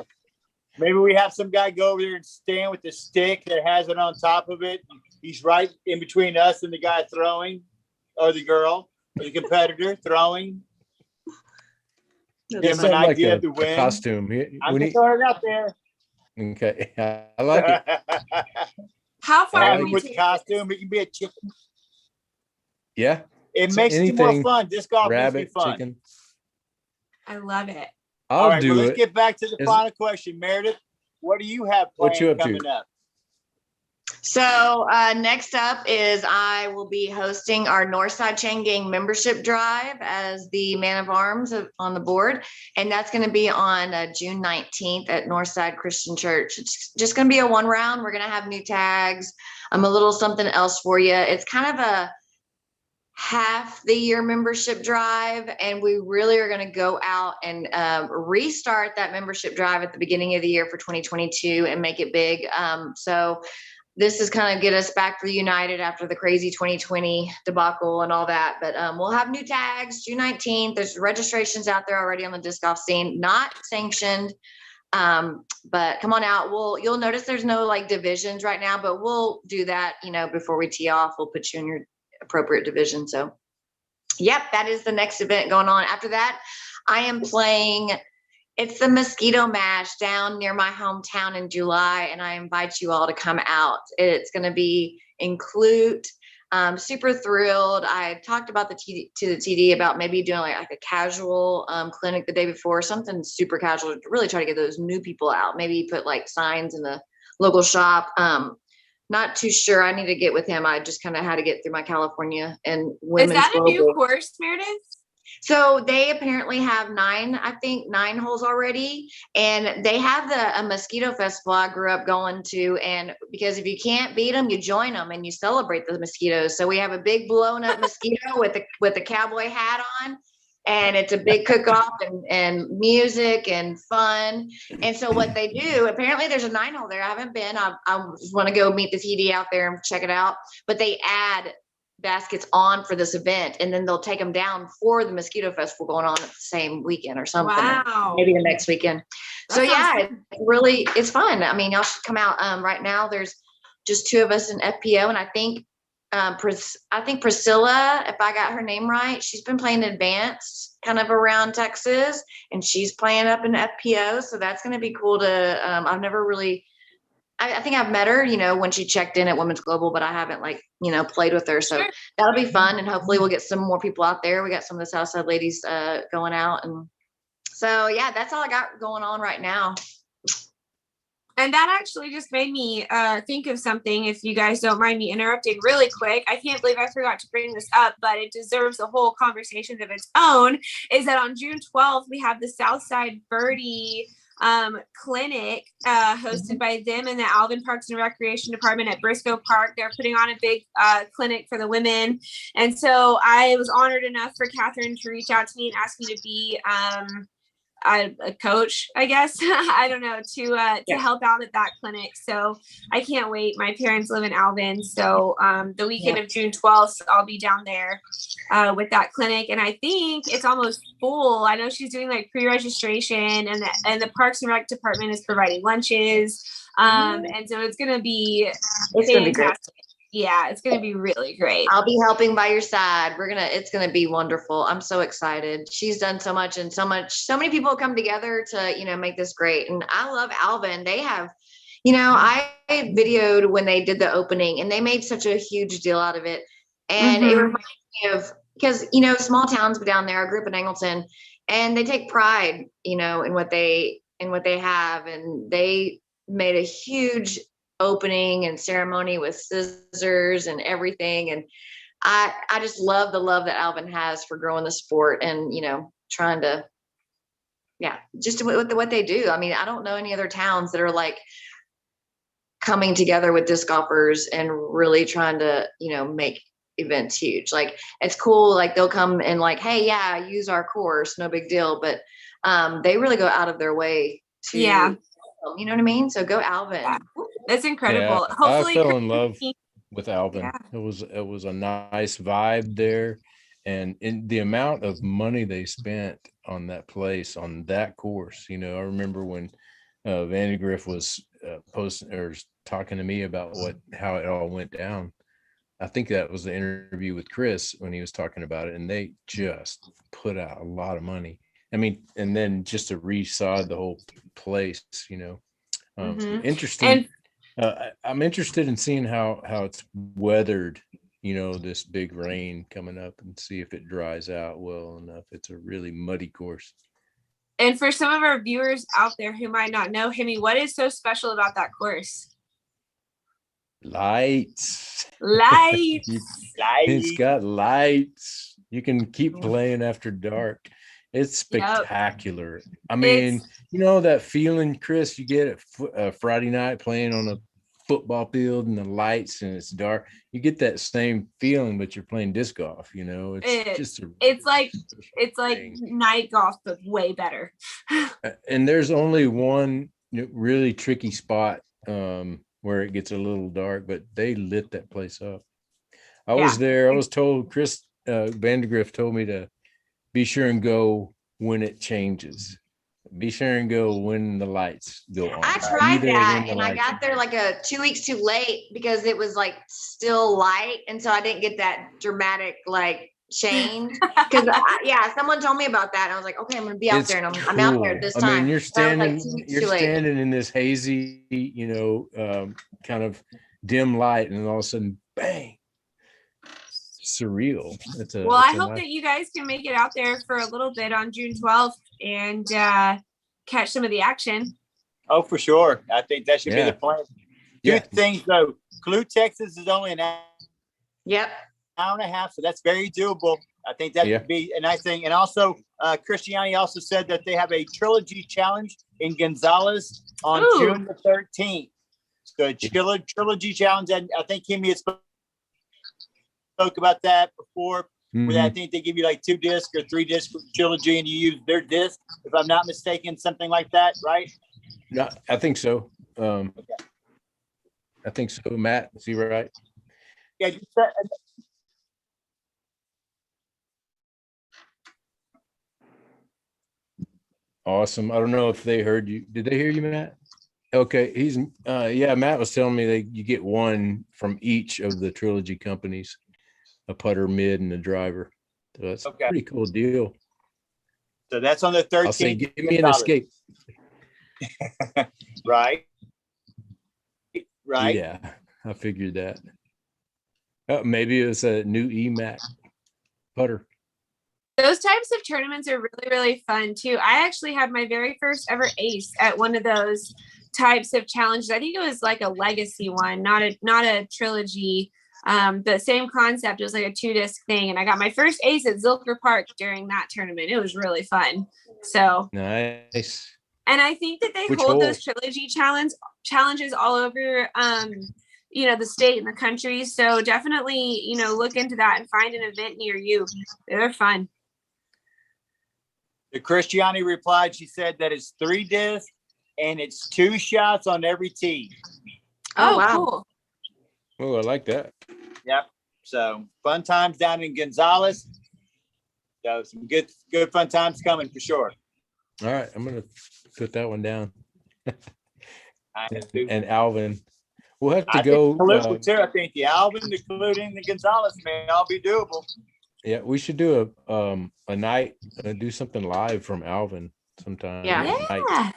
Maybe we have some guy go over there and stand with the stick that has it on top of it. He's right in between us and the guy throwing, or the girl, or the competitor throwing. Give him an idea of the win. Costume. I'm just throwing it out there. Okay, I like it. How far can with the costume? It can be a chicken. Yeah, it makes it more fun. Disc golf makes it fun. Chicken. I love it. All right, let's get back to the final question, Meredith. What do you have planned coming up? So next up is I will be hosting our Northside Chain Gang membership drive as the man of arms on the board. And that's going to be on June 19th at Northside Christian Church. It's just going to be a one round. We're going to have new tags. A little something else for you. It's kind of a half the year membership drive. And we really are going to go out and restart that membership drive at the beginning of the year for 2022 and make it big. So this is kind of get us back reunited after the crazy 2020 debacle and all that. But we'll have new tags June 19th. There's registrations out there already on the disc golf scene, not sanctioned. But come on out. You'll notice there's no like divisions right now, but we'll do that, before we tee off. We'll put you in your appropriate division. So yep, that is the next event going on. After that, I am playing, it's the Mosquito Mash down near my hometown in July, and I invite you all to come out. It's going to be include. Super thrilled. I talked about to the TD about maybe doing like a casual clinic the day before, something super casual to really try to get those new people out. Maybe put like signs in the local shop. Not too sure. I need to get with him. I just kind of had to get through my California and women's. Is that a global. new course, Meredith? So they apparently have 9 holes already, and they have a mosquito festival I grew up going to. And because if you can't beat them, you join them and you celebrate the mosquitoes. So we have a big blown up mosquito with a cowboy hat on, and it's a big cook off and music and fun. And so what they do, apparently there's a 9 hole there. I haven't been. I just want to go meet the TD out there and check it out. But they add baskets on for this event, and then they'll take them down for the mosquito festival going on at the same weekend or something. Wow. Maybe the next weekend. So yeah, it's fun. I mean, y'all should come out. Right now there's just 2 of us in FPO, and I think Priscilla, if I got her name right, she's been playing advanced kind of around Texas, and she's playing up in FPO. So that's going to be cool to, I've never really, I think I've met her, when she checked in at Women's Global, but I haven't played with her. So sure. That'll be fun. And hopefully we'll get some more people out there. We got some of the Southside ladies going out. And so, yeah, that's all I got going on right now. And that actually just made me think of something, if you guys don't mind me interrupting really quick. I can't believe I forgot to bring this up, but it deserves a whole conversation of its own, is that on June 12th, we have the Southside Birdie clinic hosted by them and the Alvin Parks and Recreation Department at Briscoe Park. They're putting on a big clinic for the women. And so I was honored enough for Catherine to reach out to me and ask me to be a coach, I guess. I don't know, to help out at that clinic. So I can't wait. My parents live in Alvin. So the weekend of June 12th, I'll be down there with that clinic. And I think it's almost full. I know she's doing like pre-registration, and the Parks and Rec department is providing lunches. And so it's going to be fantastic. Yeah, it's going to be really great. I'll be helping by your side. It's going to be wonderful. I'm so excited. She's done so much, and so many people come together to, make this great. And I love Alvin. They have, I videoed when they did the opening, and they made such a huge deal out of it. And it reminds me of, because, small towns down there, I grew up in Angleton, and they take pride, in what they have. And they made a huge opening and ceremony with scissors and everything. And I just love the love that Alvin has for growing the sport and, trying to, just with what they do. I mean, I don't know any other towns that are like coming together with disc golfers and really trying to, make events huge. Like, it's cool. Like, they'll come and like, hey, yeah, use our course, no big deal. But they really go out of their way to, you know what I mean? So go Alvin. Yeah. That's incredible. Yeah, Hopefully, I fell in love with Alvin. Yeah. It was a nice vibe there, and in the amount of money they spent on that place, on that course. I remember when Vandy Griff was posting or talking to me about how it all went down. I think that was the interview with Chris when he was talking about it, and they just put out a lot of money. I mean, and then just to resod the whole place, interesting. And I'm interested in seeing how it's weathered, this big rain coming up, and see if it dries out well enough. It's a really muddy course. And for some of our viewers out there who might not know, Hemi, what is so special about that course? Lights. It's got lights. You can keep playing after dark. It's spectacular. Yep. I mean, that feeling, Chris, you get at Friday night playing on a football field and the lights and it's dark. You get that same feeling, but you're playing disc golf. It's like night golf, but way better. And there's only one really tricky spot where it gets a little dark, but they lit that place up. I was there. I was told, Chris Vandergrift told me to be sure and go when it changes. Be sure and go when the lights go on. I tried that and I got there like 2 weeks too late because it was like still light. And so I didn't get that dramatic like change. Because someone told me about that. And I was like, okay, I'm going to be out there and I'm out there this time. I mean, you're standing in this hazy, kind of dim light, and all of a sudden, bang. Surreal. I hope that you guys can make it out there for a little bit on June 12th and catch some of the action. Oh, for sure. I think that should be the plan. Two things though. Clue, Texas is only an hour and a half, so that's very doable. I think that would be a nice thing. And also, Christiani also said that they have a trilogy challenge in Gonzales on June the 13th. So a trilogy challenge, and I think Kimmy has spoke about that before. Where I think they give you like 2 discs or 3 discs for trilogy, and you use their disc, if I'm not mistaken, something like that, right? No, I think so. I think so. Matt, is he right? Yeah. Awesome. I don't know if they heard you. Did they hear you, Matt? Okay. He's Matt was telling me that you get one from each of the trilogy companies. A putter, mid, and a driver. So that's a pretty cool deal. So that's on the 13th. I'll say, give me an escape. Right. Yeah, I figured that. Maybe it was a new EMAC putter. Those types of tournaments are really, really fun too. I actually had my very first ever ace at one of those types of challenges. I think it was like a legacy one, not a trilogy. The same concept. It was like a 2-disc thing, and I got my first ace at Zilker Park during that tournament. It was really fun. So nice. And I think that they hold those trilogy challenges all over the state and the country. So definitely, look into that and find an event near you. They're fun. The Christiani replied, she said that it's 3 discs and it's 2 shots on every tee. Oh, wow. Cool. Oh, I like that. Yep. So fun times down in Gonzales. So some good fun times coming for sure. All right, I'm gonna put that one down. And Alvin, we'll have to go. I think the Alvin, the Clute, and the Gonzales may all be doable. Yeah, we should do a night, do something live from Alvin sometime. Yeah.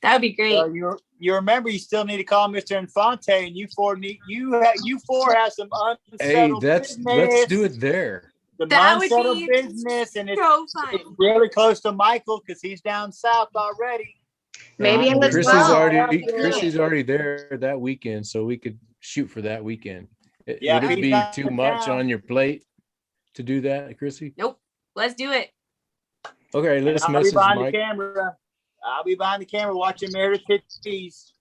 That would be great. You remember, you still need to call Mr. Infante, and you four have some unsettled business. Let's do it there. That would unsettled be business, and so fun. It's really close to Michael because he's down south already. Maybe in the Chrissy's already there that weekend, so we could shoot for that weekend. Would it be too much on your plate to do that, Krissie? Nope. Let's do it. Okay, let's message Mike. I'll be behind the camera watching Meridith hit tees.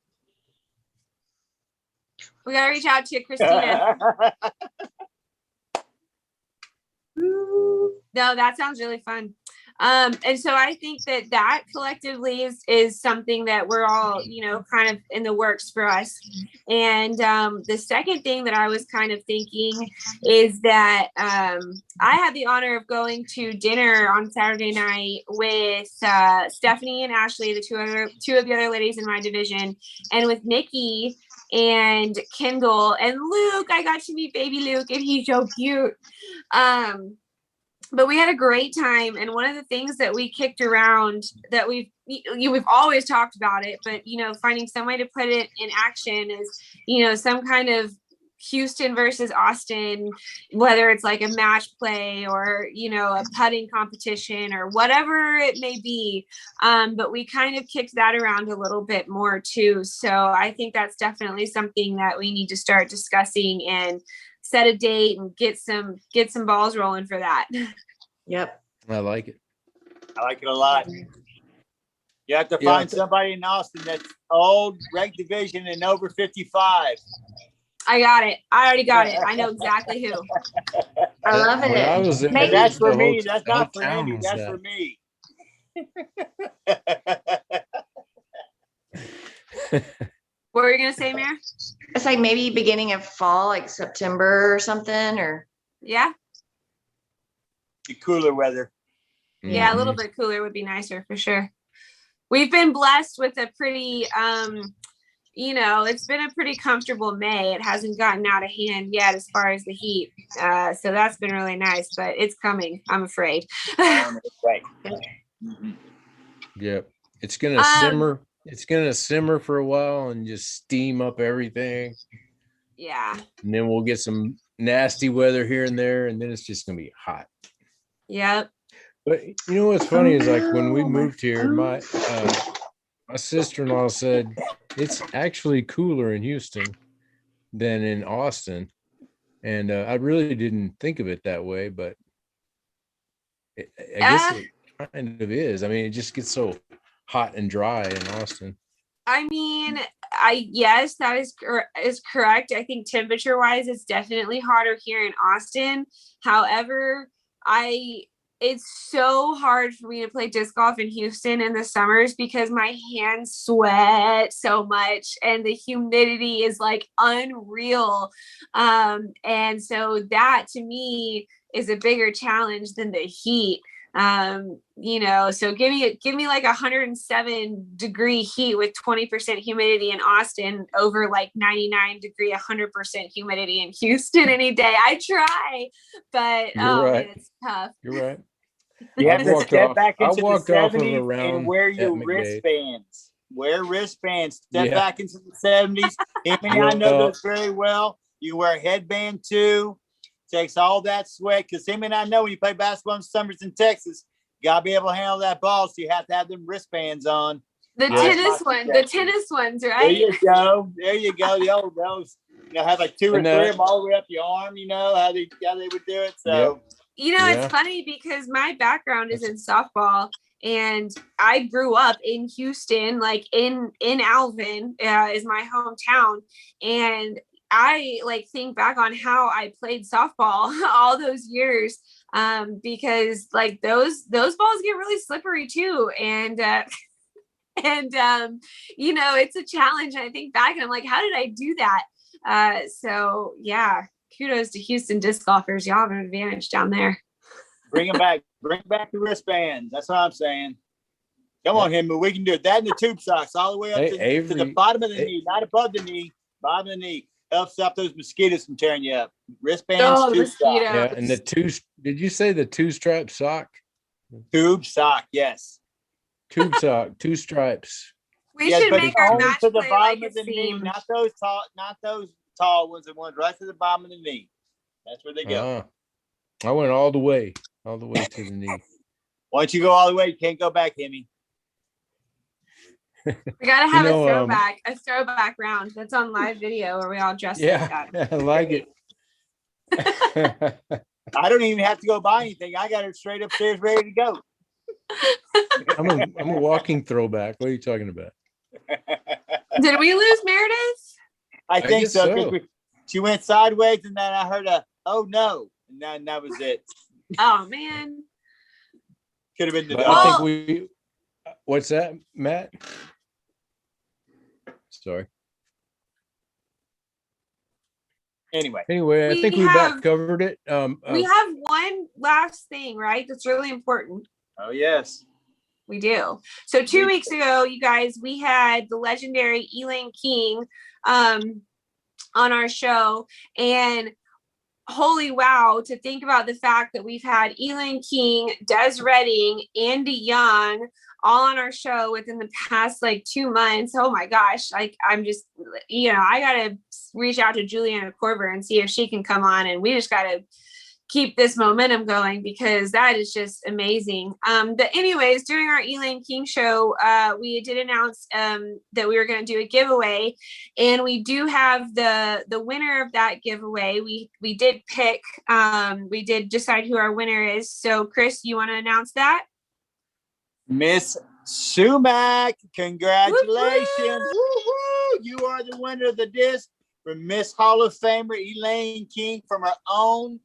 We gotta reach out to Christina. No, that sounds really fun. And so I think that collectively is something that we're all, kind of in the works for us. And the second thing that I was kind of thinking is that I had the honor of going to dinner on Saturday night with Stephanie and Ashley, the two of the other ladies in my division, and with Nikki and Kendall and Luke. I got to meet baby Luke, and he's so cute. But we had a great time, and one of the things that we kicked around that we've always talked about it, but finding some way to put it in action is some kind of Houston versus Austin, whether it's like a match play or a putting competition or whatever it may be. But we kind of kicked that around a little bit more too. So I think that's definitely something that we need to start discussing and set a date and get some balls rolling for that. Yep. I like it. I like it a lot. You have to find somebody in Austin that's old, reg division, and over 55. I got it. I already got it. I know exactly who. I love it. That's for me. That's not for Andi. That's for me. What were you gonna say, Mare? It's like maybe beginning of fall, like September or something, or Yeah. The cooler weather. Yeah, a little Mhm. bit cooler would be nicer for sure. We've been blessed with a pretty it's been a pretty comfortable May. It hasn't gotten out of hand yet as far as the heat. So that's been really nice, but it's coming, I'm afraid. Right. Yep. It's gonna simmer. It's gonna simmer for a while and just steam up everything. Yeah. And then we'll get some nasty weather here and there, and then it's just gonna be hot. Yep. But you know what's funny is like when we moved here, my sister-in-law said it's actually cooler in Houston than in Austin, and I really didn't think of it that way, but I guess it kind of is. I mean, it just gets so hot and dry in Austin. I mean, yes, that is correct. I think temperature wise, it's definitely hotter here in Austin. However, it's so hard for me to play disc golf in Houston in the summers because my hands sweat so much and the humidity is like unreal. And so that to me is a bigger challenge than the heat. So give me like 107-degree heat with 20% humidity in Austin over like 99-degree, 100% humidity in Houston any day. I try, but right. Man, it's tough. You're right. You have to step back I into the walked off of 70s around and wear at your McDade. wristbands. Wear wristbands. Step Yeah. back into the 70s. I know those very well. You wear a headband too. Takes all that sweat because him and I know when you play basketball in summers in Texas, you gotta be able to handle that ball. So you have to have them wristbands on. The tennis ones, right? There you go. The old those. Have like two or three of them all the way up your arm. How they would do it. So It's funny because my background is in softball. And I grew up in Houston, like in Alvin is my hometown. And I like think back on how I played softball all those years because like those balls get really slippery too. And it's a challenge. And I think back and I'm like, how did I do that? So yeah, kudos to Houston disc golfers. Y'all have an advantage down there. Bring them back. Bring back the wristbands. That's what I'm saying. Come on, him. We can do it. That and the tube socks all the way up to the bottom of the knee, not above the knee, bottom of the knee. Helps stop those mosquitoes from tearing you up. Wristbands, tube sock. Yeah, and did you say the two-stripe sock? Tube sock, yes. Tube sock, two stripes. We should make our match to the play bottom like of the a knee, theme. not those tall ones, the ones right to the bottom of the knee. That's where they go. I went all the way to the knee. Once you go all the way, you can't go back, Hemi. We gotta have a throwback round that's on live video where we all dress like that. I like it. I don't even have to go buy anything. I got it straight upstairs ready to go. I'm a walking throwback. What are you talking about? Did we lose Meridith? I think guess so. She went sideways and then I heard a, oh no. And then that was it. Oh man. Could have been the But dog. I think what's that, Matt? Sorry. Anyway, I think we about covered it. We have one last thing, right? That's really important. Oh yes. We do. So 2 weeks ago, you guys, we had the legendary Elaine King on our show. And holy wow, to think about the fact that we've had Elaine King, Des Redding, Andi Young all on our show within the past like 2 months. Oh my gosh. Like I'm just, I gotta reach out to Juliana Corver and see if she can come on, and we just gotta keep this momentum going because that is just amazing. But anyways, during our Elaine King show, we did announce that we were going to do a giveaway, and we do have the winner of that giveaway. We did pick, we did decide who our winner is. So Chris, you want to announce that? Miss Sumac, congratulations. Woo-hoo! You are the winner of the disc from Miss Hall of Famer Elaine King from her own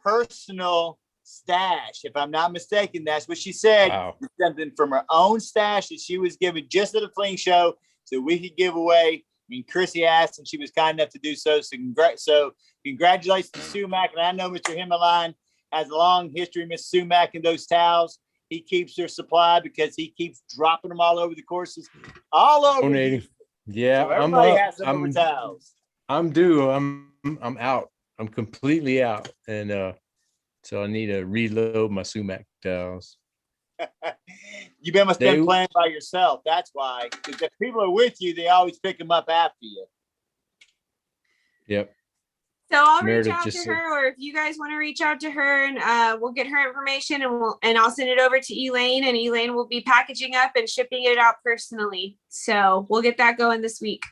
personal stash. If I'm not mistaken, that's what she said. Wow. Something from her own stash that she was given just at a fling show so we could give away mean, Krissie asked, and she was kind enough to do so. So congratulations to Sumac. And I know Mr. Himmeline has a long history, Miss Sumac, in those towels. He keeps their supply because he keeps dropping them all over the courses, all over. Donating. Yeah, So everybody I'm has some towels. I'm due. I'm out. I'm completely out, and so I need to reload my Sumac towels. You must have been playing by yourself. That's why. Because if people are with you, they always pick them up after you. Yep. So I'll Meridith reach out to her, or if you guys want to reach out to her, and we'll get her information, and I'll send it over to Elaine, and Elaine will be packaging up and shipping it out personally. So we'll get that going this week.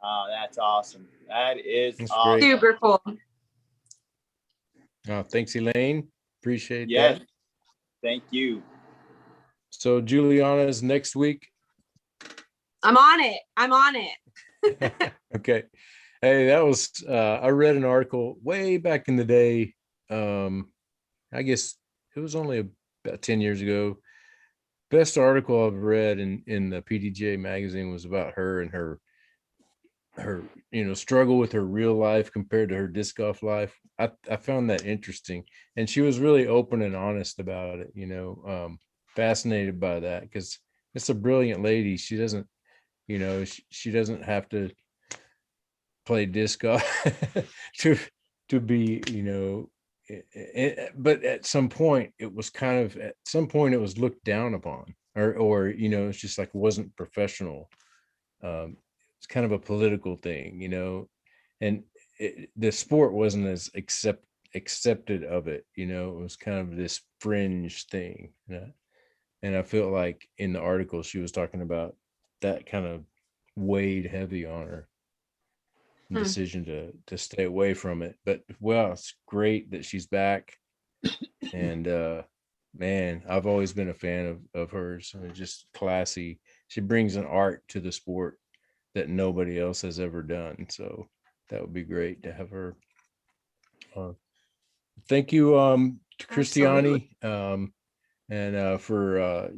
Oh, that's awesome. That's awesome. Great. Super cool. Oh, thanks, Elaine. Appreciate that. Yes. Thank you. So Juliana's next week. I'm on it. Okay. Hey, that was I read an article way back in the day. I guess it was only about 10 years ago. Best article I've read in the PDGA magazine was about her and her struggle with her real life compared to her disc golf life. I found that interesting, and she was really open and honest about it. Fascinated by that, because it's a brilliant lady. She doesn't, she doesn't have to play disc golf to be, but at some point it was looked down upon, or it's just like wasn't professional. It's kind of a political thing, and the sport wasn't as accepted of it. It was kind of this fringe thing. And I feel like in the article she was talking about that kind of weighed heavy on her decision to stay away from it. But it's great that she's back. And man, I've always been a fan of hers. Just classy. She brings an art to the sport that nobody else has ever done. So that would be great to have her. Thank you to Christiani. And for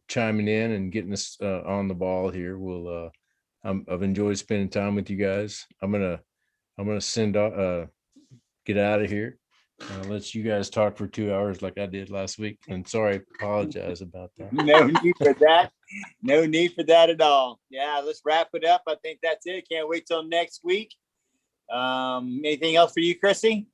chiming in and getting us on the ball here. I've enjoyed spending time with you guys. I'm gonna send get out of here. Let you guys talk for 2 hours like I did last week. And sorry, apologize about that. No need for that. No need for that at all. Yeah, let's wrap it up. I think that's it. Can't wait till next week. Anything else for you, Krissie?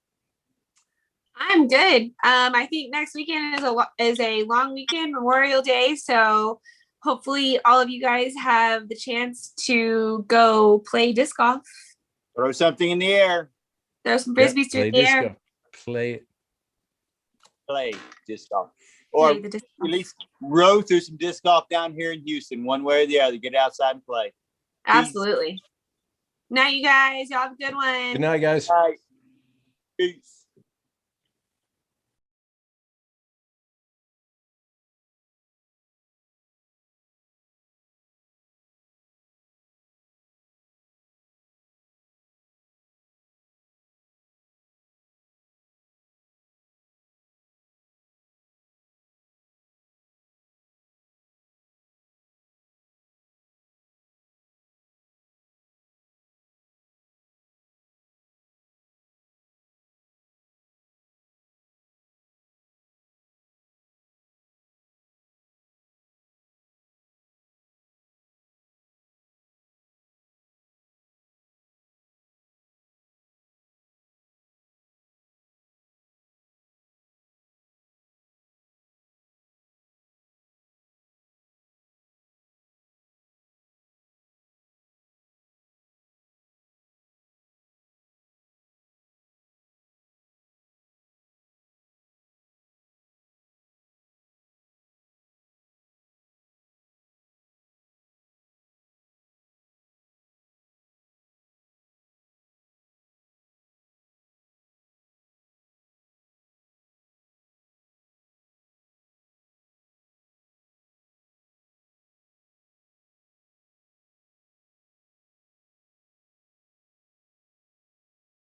I'm good. I think next weekend is a long weekend, Memorial Day. So hopefully all of you guys have the chance to go play disc golf. Throw something in the air. Throw some frisbees through the air. Golf. Play disc golf. Or at least row through some disc golf down here in Houston, one way or the other. Get outside and play. Absolutely. Night, you guys. Y'all have a good one. Good night, guys. Bye. Peace.